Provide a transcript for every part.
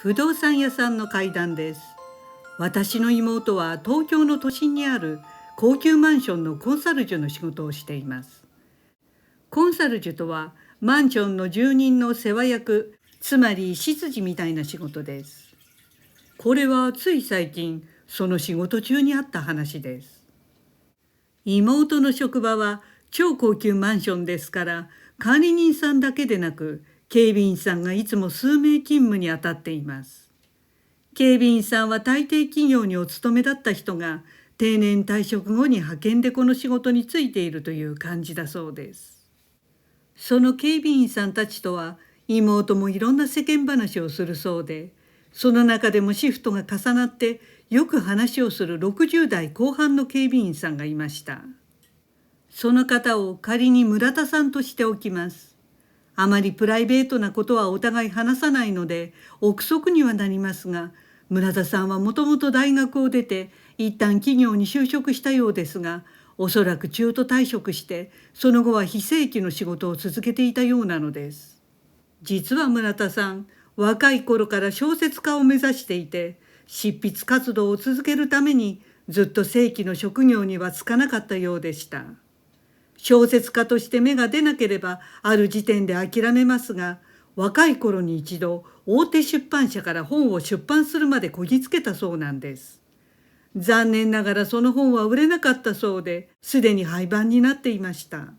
不動産屋さんの階段です。私の妹は東京の都心にある高級マンションのコンサルジュの仕事をしています。コンサルジュとはマンションの住人の世話役、つまり執事みたいな仕事です。これはつい最近その仕事中にあった話です。妹の職場は超高級マンションですから、管理人さんだけでなく警備員さんがいつも数名勤務に当たっています。警備員さんは大抵企業にお勤めだった人が定年退職後に派遣でこの仕事に就いているという感じだそうです。その警備員さんたちとは妹もいろんな世間話をするそうで、その中でもシフトが重なってよく話をする60代後半の警備員さんがいました。その方を仮に村田さんとしておきます。あまりプライベートなことはお互い話さないので憶測にはなりますが、村田さんはもともと大学を出て一旦企業に就職したようですが、おそらく中途退職してその後は非正規の仕事を続けていたようなのです。実は村田さん、若い頃から小説家を目指していて、執筆活動を続けるためにずっと正規の職業には就かなかったようでした。小説家として芽が出なければある時点で諦めますが、若い頃に一度大手出版社から本を出版するまでこぎつけたそうなんです。残念ながらその本は売れなかったそうで、すでに廃盤になっていました。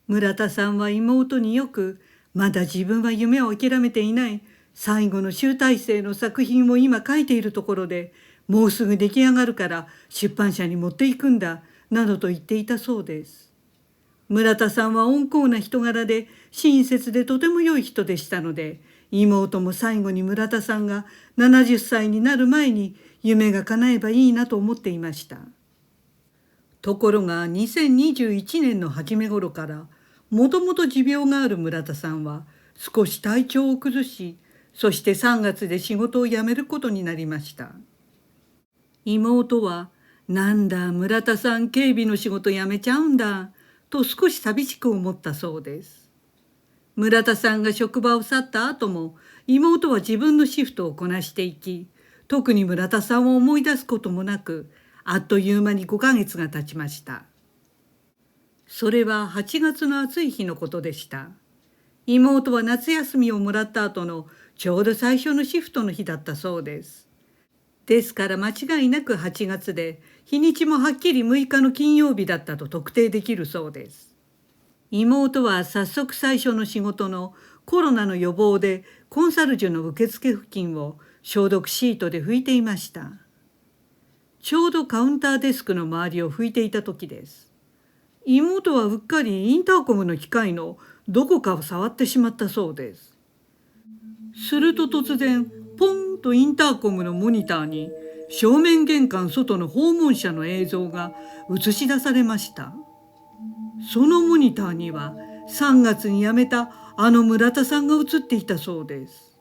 村田さんは妹によく、まだ自分は夢を諦めていない、最後の集大成の作品を今書いているところで、もうすぐ出来上がるから出版社に持っていくんだ、などと言っていたそうです。村田さんは温厚な人柄で親切でとても良い人でしたので、妹も最後に村田さんが70歳になる前に夢が叶えばいいなと思っていました。ところが2021年の初め頃から、もともと持病がある村田さんは少し体調を崩し、そして3月で仕事を辞めることになりました。妹は、なんだ村田さん警備の仕事辞めちゃうんだ、と少し寂しく思ったそうです。村田さんが職場を去った後も妹は自分のシフトをこなしていき、特に村田さんを思い出すこともなく、あっという間に5ヶ月が経ちました。それは8月の暑い日のことでした。妹は夏休みをもらった後のちょうど最初のシフトの日だったそうです。ですから間違いなく8月で、日にちもはっきり6日の金曜日だったと特定できるそうです。妹は早速最初の仕事のコロナの予防でコンサルジュの受付付近を消毒シートで拭いていました。ちょうどカウンターデスクの周りを拭いていた時です。妹はうっかりインターコムの機械のどこかを触ってしまったそうです。すると突然、ポンとインターコムのモニターに正面玄関外の訪問者の映像が映し出されました。そのモニターには3月に辞めたあの村田さんが映っていたそうです。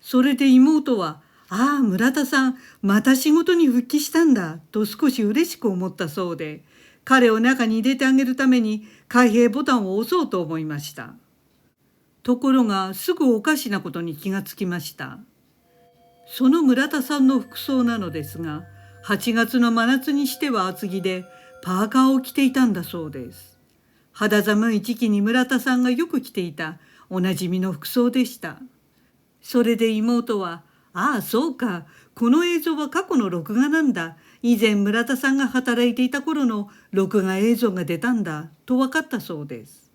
それで妹は、ああ村田さんまた仕事に復帰したんだと少し嬉しく思ったそうで、彼を中に入れてあげるために開閉ボタンを押そうと思いました。ところがすぐおかしなことに気がつきました。その村田さんの服装なのですが、8月の真夏にしては厚着でパーカーを着ていたんだそうです。肌寒い時期に村田さんがよく着ていたおなじみの服装でした。それで妹は、ああそうか、この映像は過去の録画なんだ。以前村田さんが働いていた頃の録画映像が出たんだと分かったそうです。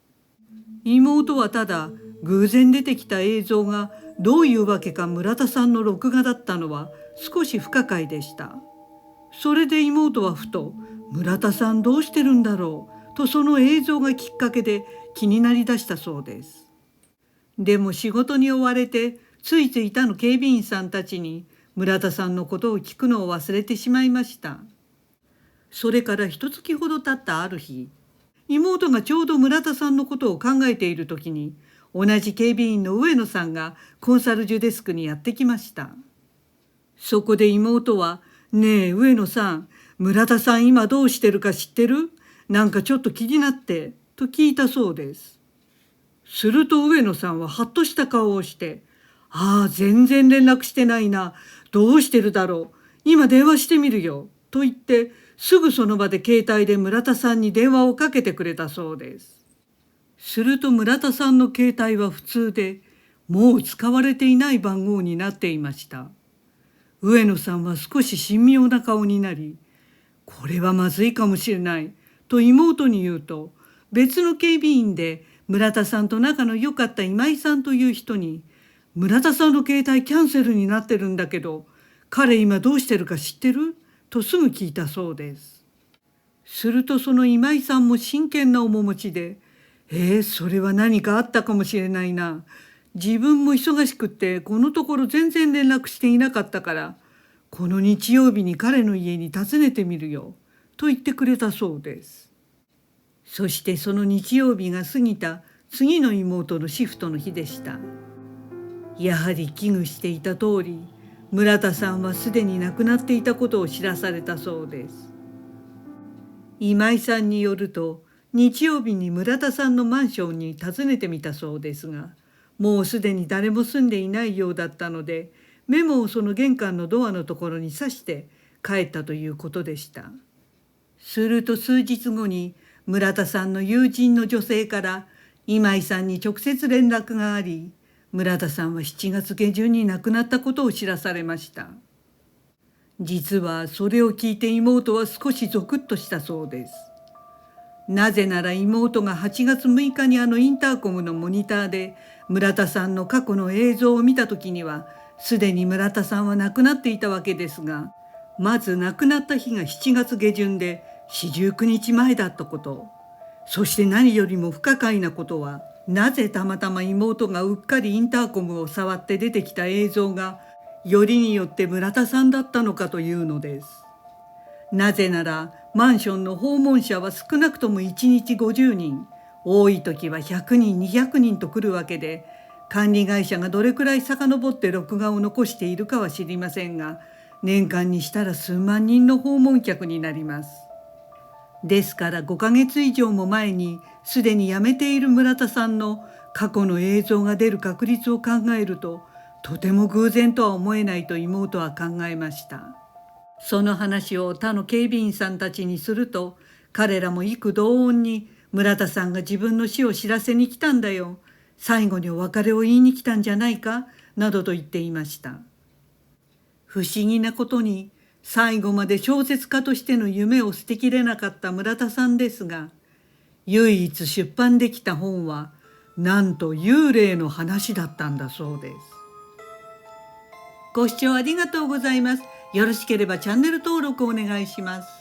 妹はただ偶然出てきた映像がどういうわけか村田さんの録画だったのは少し不可解でした。それで妹はふと、村田さんどうしてるんだろうとその映像がきっかけで気になりだしたそうです。でも仕事に追われてついつい他の警備員さんたちに村田さんのことを聞くのを忘れてしまいました。それから一月ほど経ったある日、妹がちょうど村田さんのことを考えている時に、同じ警備員の上野さんがコンサルジュデスクにやってきました。そこで妹は、ねえ上野さん、村田さん今どうしてるか知ってる？なんかちょっと気になって、と聞いたそうです。すると上野さんはハッとした顔をして、ああ、全然連絡してないな。どうしてるだろう。今電話してみるよ。と言って、すぐその場で携帯で村田さんに電話をかけてくれたそうです。すると村田さんの携帯は普通で、もう使われていない番号になっていました。上野さんは少し神妙な顔になり、これはまずいかもしれないと妹に言うと、別の警備員で村田さんと仲の良かった今井さんという人に、村田さんの携帯キャンセルになってるんだけど、彼今どうしてるか知ってるとすぐ聞いたそうです。するとその今井さんも真剣な面持ちで、それは何かあったかもしれないな。自分も忙しくってこのところ全然連絡していなかったから、この日曜日に彼の家に訪ねてみるよと言ってくれたそうです。そしてその日曜日が過ぎた次の妹のシフトの日でした。やはり危惧していた通り、村田さんはすでに亡くなっていたことを知らされたそうです。今井さんによると、日曜日に村田さんのマンションに訪ねてみたそうですが、もうすでに誰も住んでいないようだったので、メモをその玄関のドアのところに刺して帰ったということでした。すると数日後に村田さんの友人の女性から今井さんに直接連絡があり、村田さんは7月下旬に亡くなったことを知らされました。実はそれを聞いて妹は少しゾクッとしたそうです。なぜなら妹が8月6日にインターコムのモニターで村田さんの過去の映像を見た時には、すでに村田さんは亡くなっていたわけですが、まず亡くなった日が7月下旬で49日前だったこと、そして何よりも不可解なことは、なぜたまたま妹がうっかりインターコムを触って出てきた映像がよりによって村田さんだったのかというのです。なぜならマンションの訪問者は少なくとも1日50人、多い時は100人200人と来るわけで、管理会社がどれくらい遡って録画を残しているかは知りませんが、年間にしたら数万人の訪問客になります。ですから5ヶ月以上も前にすでに辞めている村田さんの過去の映像が出る確率を考えると、とても偶然とは思えないと妹は考えました。その話を他の警備員さんたちにすると、彼らも異口同音に村田さんが自分の死を知らせに来たんだよ、最後にお別れを言いに来たんじゃないかなどと言っていました。不思議なことに最後まで小説家としての夢を捨てきれなかった村田さんですが、唯一出版できた本はなんと幽霊の話だったんだそうです。ご視聴ありがとうございます。よろしければチャンネル登録お願いします。